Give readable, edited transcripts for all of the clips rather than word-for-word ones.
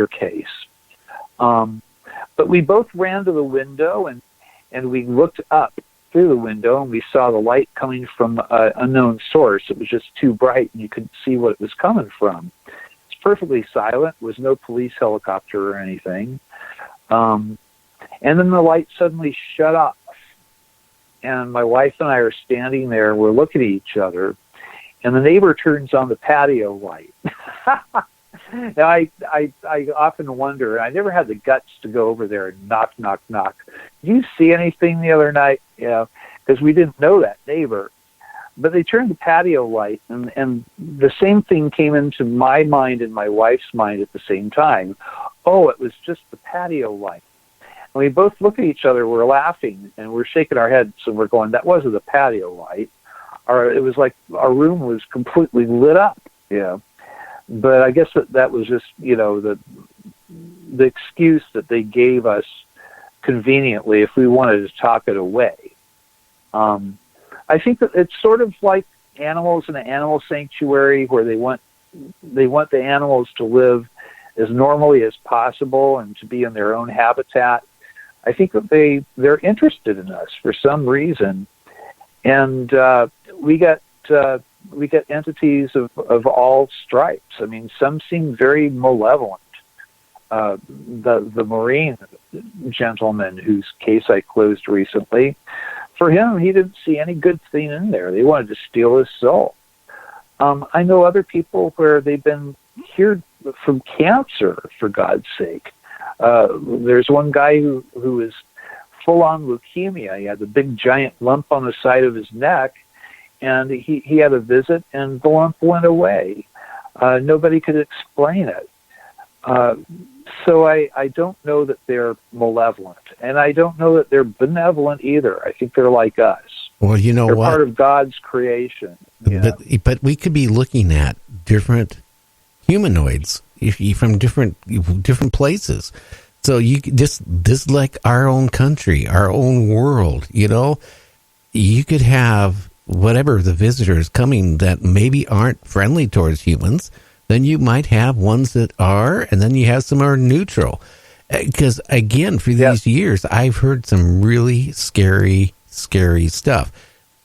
case. But we both ran to the window, and we looked up through the window, and we saw the light coming from an unknown source. It was just too bright, and you couldn't see what it was coming from. It's perfectly silent. There was no police helicopter or anything. And then the light suddenly shut off. And my wife and I are standing there, and we're looking at each other, and the neighbor turns on the patio light. Now, I often wonder, I never had the guts to go over there and knock. Did you see anything the other night? Because we didn't know that neighbor. But they turned the patio light, and the same thing came into my mind and my wife's mind at the same time. Oh, it was just the patio light. And we both look at each other, we're laughing, and we're shaking our heads, and we're going, that wasn't the patio light. Or it was like our room was completely lit up, But I guess that was just, the excuse that they gave us conveniently if we wanted to talk it away. I think that it's sort of like animals in an animal sanctuary where they want the animals to live as normally as possible and to be in their own habitat. I think that they're interested in us for some reason, and we get entities of all stripes. I mean, some seem very malevolent. The Marine gentleman whose case I closed recently, for him, he didn't see any good thing in there. They wanted to steal his soul. I know other people where they've been cured from cancer, for God's sake. There's one guy who is full-on leukemia. He had a big giant lump on the side of his neck, and he had a visit, and the lump went away. Nobody could explain it. So I don't know that they're malevolent, and I don't know that they're benevolent either. I think they're like us. Well, you know they're what? Part of God's creation. But we could be looking at different humanoids from different places. So you this like our own country, our own world. You could have whatever the visitors coming that maybe aren't friendly towards humans. Then you might have ones that are, and then you have some are neutral. Because, again, for these years, I've heard some really scary stuff.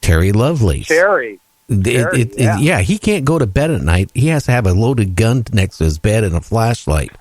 Terry Lovelace. Terry. He can't go to bed at night. He has to have a loaded gun next to his bed and a flashlight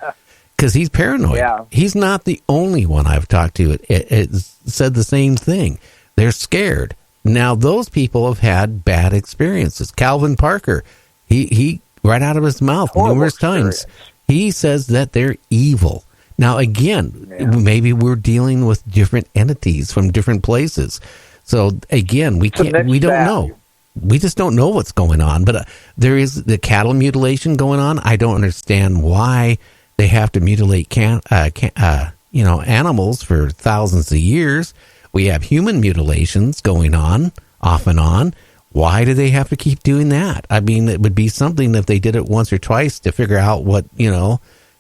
because he's paranoid. Yeah. He's not the only one I've talked to. It said the same thing. They're scared. Now, those people have had bad experiences. Calvin Parker, he right out of his mouth numerous times, he says that they're evil. Now, again, maybe we're dealing with different entities from different places. So, again, we don't know. We just don't know what's going on. But there is the cattle mutilation going on. I don't understand why they have to mutilate animals for thousands of years. We have human mutilations going on off and on. Why do they have to keep doing that? I mean, it would be something if they did it once or twice to figure out what,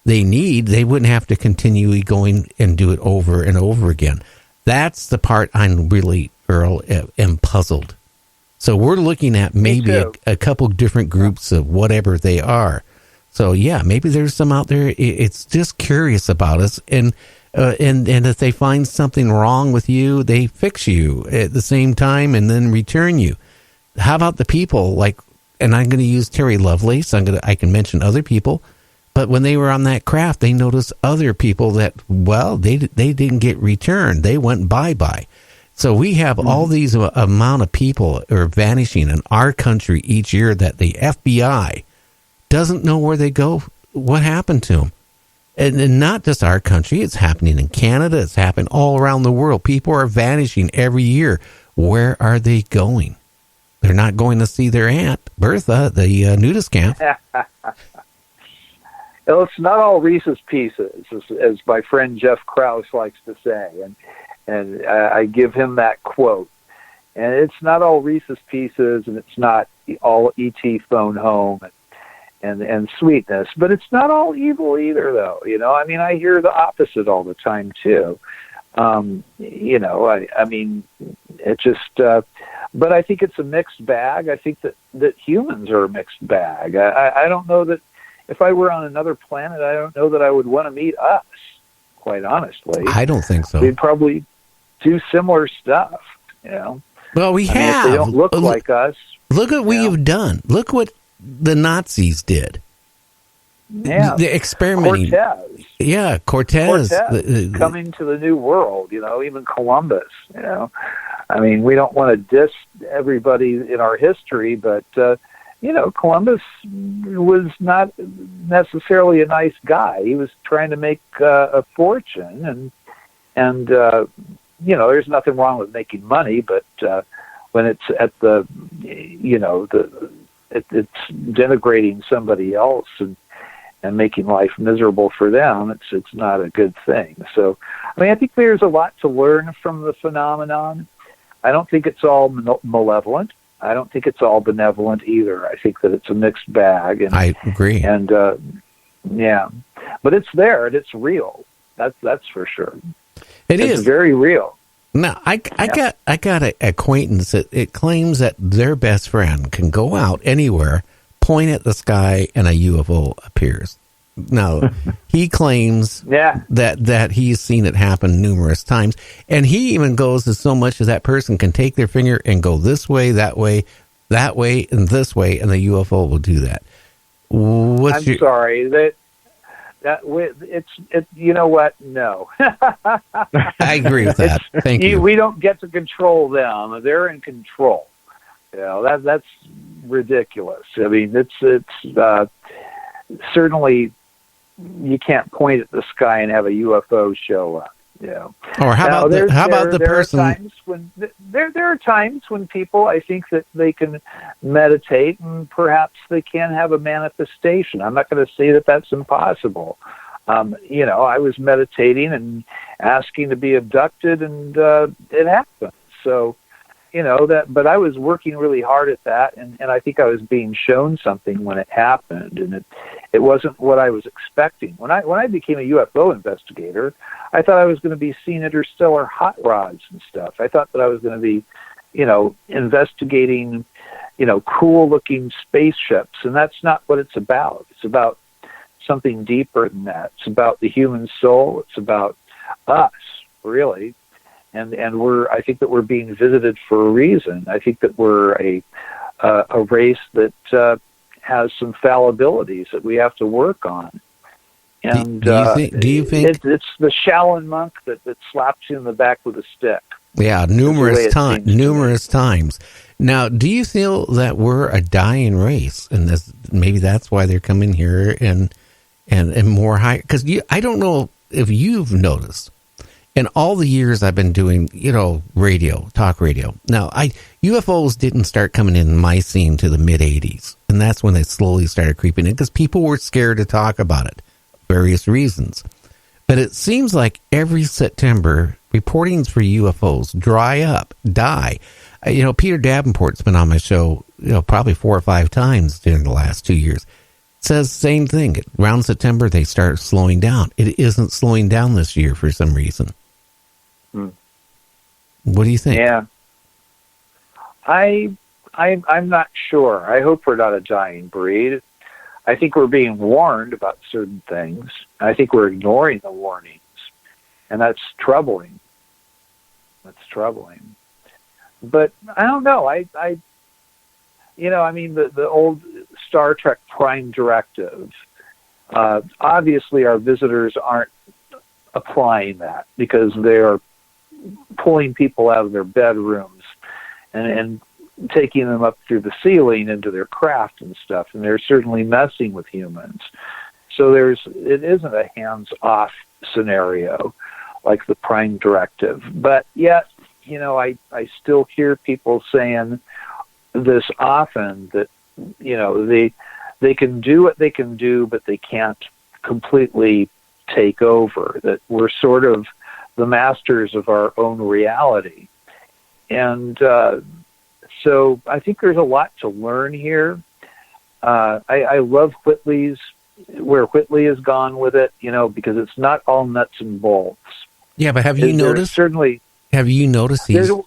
they need. They wouldn't have to continually going and do it over and over again. That's the part I'm really, Earl, am puzzled. So we're looking at maybe a couple different groups of whatever they are. So, yeah, maybe there's some out there. It's just curious about us. And if they find something wrong with you, they fix you at the same time and then return you. How about the people and I'm going to use Terry Lovelace. I can mention other people, but when they were on that craft, they noticed other people that, they didn't get returned. They went bye-bye. So we have all these amount of people are vanishing in our country each year that the FBI doesn't know where they go, what happened to them. And not just our country, it's happening in Canada, it's happening all around the world. People are vanishing every year. Where are they going? They're not going to see their aunt, Bertha, the nudist camp. Well, it's not all Reese's Pieces, as my friend Jeff Krause likes to say, and I give him that quote. And it's not all Reese's Pieces, and it's not all E.T. phone home and sweetness, but it's not all evil either, though. I mean, I hear the opposite all the time too. I mean, it just. But I think it's a mixed bag. I think that humans are a mixed bag. I don't know that if I were on another planet, I don't know that I would want to meet us, quite honestly. I don't think so. We'd probably do similar stuff, Well, we have. mean, if they don't look like us. Look what we have done. Look what the Nazis did. Yeah. The experimenting. Cortez. Yeah, Cortez. Coming to the New World, even Columbus, I mean, we don't want to diss everybody in our history, but, Columbus was not necessarily a nice guy. He was trying to make a fortune, and there's nothing wrong with making money, but when it's at the, it's denigrating somebody else and making life miserable for them, it's not a good thing. So, I mean, I think there's a lot to learn from the phenomenon. I don't think it's all malevolent. I don't think it's all benevolent either. I think that it's a mixed bag. And, I agree. And but it's there and it's real. That's for sure. It's very real. Now, I got an acquaintance that it claims that their best friend can go out anywhere, point at the sky, and a UFO appears. Now, he claims that he's seen it happen numerous times, and he even goes as so much as that person can take their finger and go this way, and this way, and the UFO will do that. I'm sorry that it's you know what? No. I agree with that. Thank you. We don't get to control them. They're in control. That's ridiculous. I mean, it's certainly you can't point at the sky and have a UFO show up. Or how about the person? There are times when people, I think, that they can meditate and perhaps they can have a manifestation. I'm not going to say that that's impossible. I was meditating and asking to be abducted, and it happened. So, but I was working really hard at that, and I think I was being shown something when it happened, and it wasn't what I was expecting. When I became a UFO investigator, I thought I was going to be seeing interstellar hot rods and stuff. I thought that I was going to be, investigating, cool-looking spaceships, and that's not what it's about. It's about something deeper than that. It's about the human soul. It's about us, really. And I think that we're being visited for a reason. I think that we're a race that has some fallibilities that we have to work on. And do you think it's the Shaolin monk that slaps you in the back with a stick? Yeah, numerous times. Now, do you feel that we're a dying race, and maybe that's why they're coming here and more high? Because I don't know if you've noticed. In all the years I've been doing, talk radio. Now, UFOs didn't start coming in my scene to the mid-'80s, and that's when they slowly started creeping in because people were scared to talk about it, various reasons. But it seems like every September, reportings for UFOs dry up, die. Peter Davenport's been on my show, probably 4 or 5 times during the last 2 years. Says the same thing. Around September, they start slowing down. It isn't slowing down this year for some reason. What do you think? Yeah, I'm not sure. I hope we're not a dying breed. I think we're being warned about certain things. I think we're ignoring the warnings, and that's troubling. But I don't know. The old Star Trek Prime Directive. Obviously, our visitors aren't applying that because they're pulling people out of their bedrooms and taking them up through the ceiling into their craft and stuff, and they're certainly messing with humans. So it isn't a hands-off scenario like the Prime Directive. But yet, I still hear people saying this often that, they can do what they can do, but they can't completely take over, that we're sort of the masters of our own reality. And so I think there's a lot to learn here. I love where Whitley has gone with it, because it's not all nuts and bolts. Yeah, but have you noticed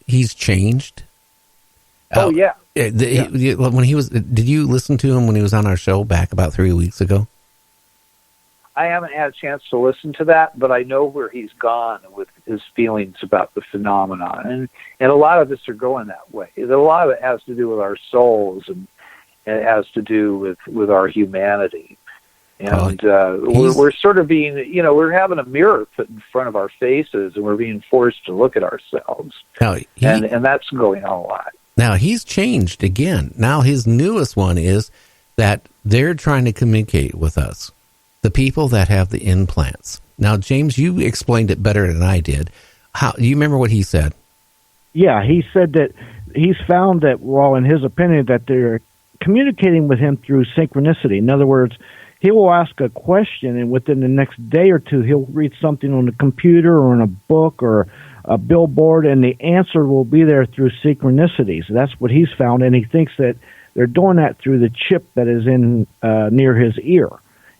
he's changed? Oh, yeah. When he was, did you listen to him when he was on our show back about 3 weeks ago? I haven't had a chance to listen to that, but I know where he's gone with his feelings about the phenomenon. And a lot of us are going that way. A lot of it has to do with our souls, and it has to do with our humanity. And we're sort of being, we're having a mirror put in front of our faces, and we're being forced to look at ourselves. Now, and that's going on a lot. Now, he's changed again. Now, his newest one is that they're trying to communicate with us, the people that have the implants. Now, James, you explained it better than I did. How do you remember what he said? Yeah, he said that he's found that, well, in his opinion, that they're communicating with him through synchronicity. In other words, he will ask a question, and within the next day or two, he'll read something on the computer or in a book or a billboard, and the answer will be there through synchronicities. That's what he's found, and he thinks that they're doing that through the chip that is in near his ear.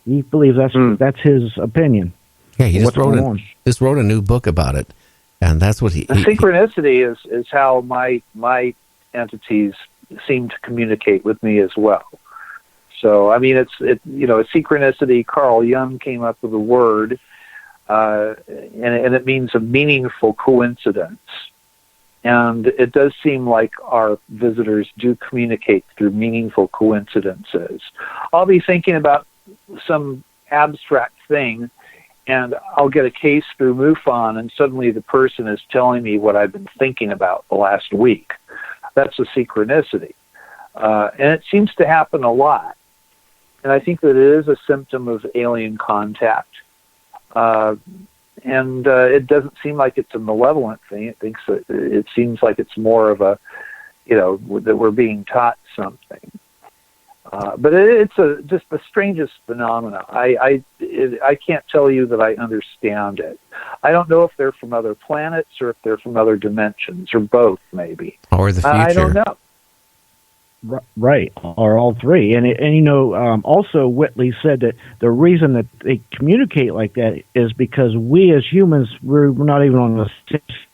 He believes that's his opinion. Yeah, he just wrote a new book about it, and that's what synchronicity is how my entities seem to communicate with me as well. So, I mean, it's synchronicity. Carl Jung came up with a word, and it means a meaningful coincidence. And it does seem like our visitors do communicate through meaningful coincidences. I'll be thinking about some abstract thing, and I'll get a case through MUFON, and suddenly the person is telling me what I've been thinking about the last week. That's a synchronicity. And it seems to happen a lot. And I think that it is a symptom of alien contact. And it doesn't seem like it's a malevolent thing. It seems like it's more of a, that we're being taught something. But it's just the strangest phenomena. I can't tell you that I understand it. I don't know if they're from other planets or if they're from other dimensions, or both, maybe. Or the future. I don't know. Right, or all three. And also Whitley said that the reason that they communicate like that is because we as humans, we're not even on the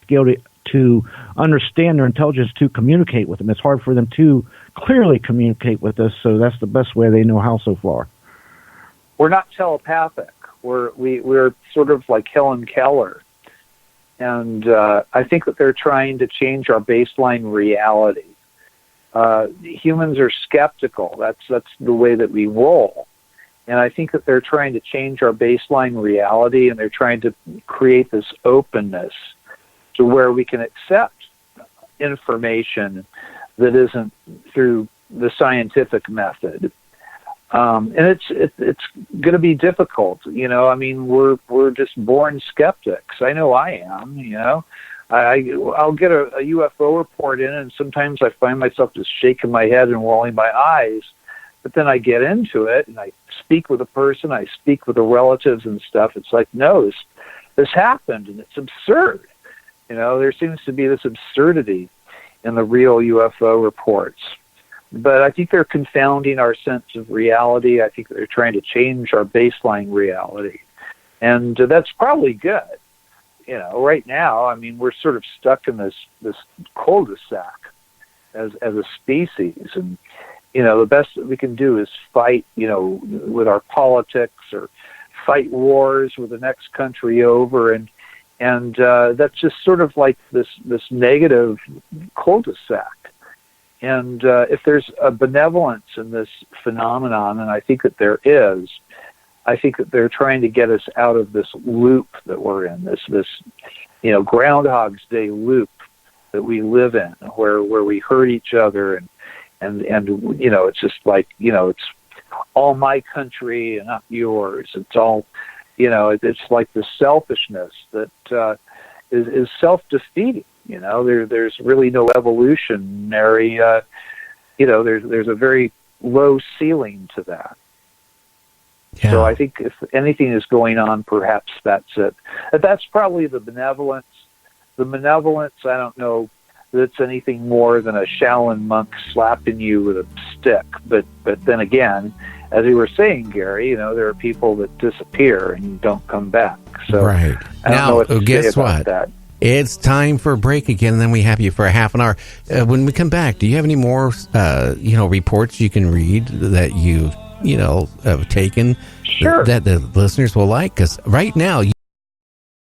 scale to understand their intelligence to communicate with them. It's hard for them to clearly communicate with us, so that's the best way they know how so far. We're not telepathic. We're sort of like Helen Keller. And I think that they're trying to change our baseline reality. Humans are skeptical. That's the way that we roll. And I think that they're trying to change our baseline reality, and they're trying to create this openness to where we can accept information that isn't through the scientific method. And it's going to be difficult. I mean, we're just born skeptics. I know I am, I'll get a UFO report in, and sometimes I find myself just shaking my head and rolling my eyes. But then I get into it, and I speak with a person, I speak with the relatives and stuff. It's like, no, this happened, and it's absurd. There seems to be this absurdity in the real UFO reports. But I think they're confounding our sense of reality. I think they're trying to change our baseline reality. And that's probably good. Right now, I mean, we're sort of stuck in this cul-de-sac as a species, and the best that we can do is fight, with our politics, or fight wars with the next country over, and that's just sort of like this negative cul-de-sac. And if there's a benevolence in this phenomenon, and I think that there is, I think that they're trying to get us out of this loop that we're in, this Groundhog's Day loop that we live in, where we hurt each other, and it's just like, it's all my country and not yours. It's all, it's like the selfishness that is self-defeating. There's really no evolutionary, there's a very low ceiling to that. Yeah. So I think if anything is going on, perhaps that's it. That's probably the benevolence. The malevolence, I don't know that it's anything more than a Shaolin monk slapping you with a stick. But then again, as you were saying, Gary, there are people that disappear and don't come back. So right. I don't know what to guess say about what? that. It's time for a break again, and then we have you for a half an hour. When we come back, do you have any more, reports you can read that you've taken Sure. that the listeners will like? Because right now,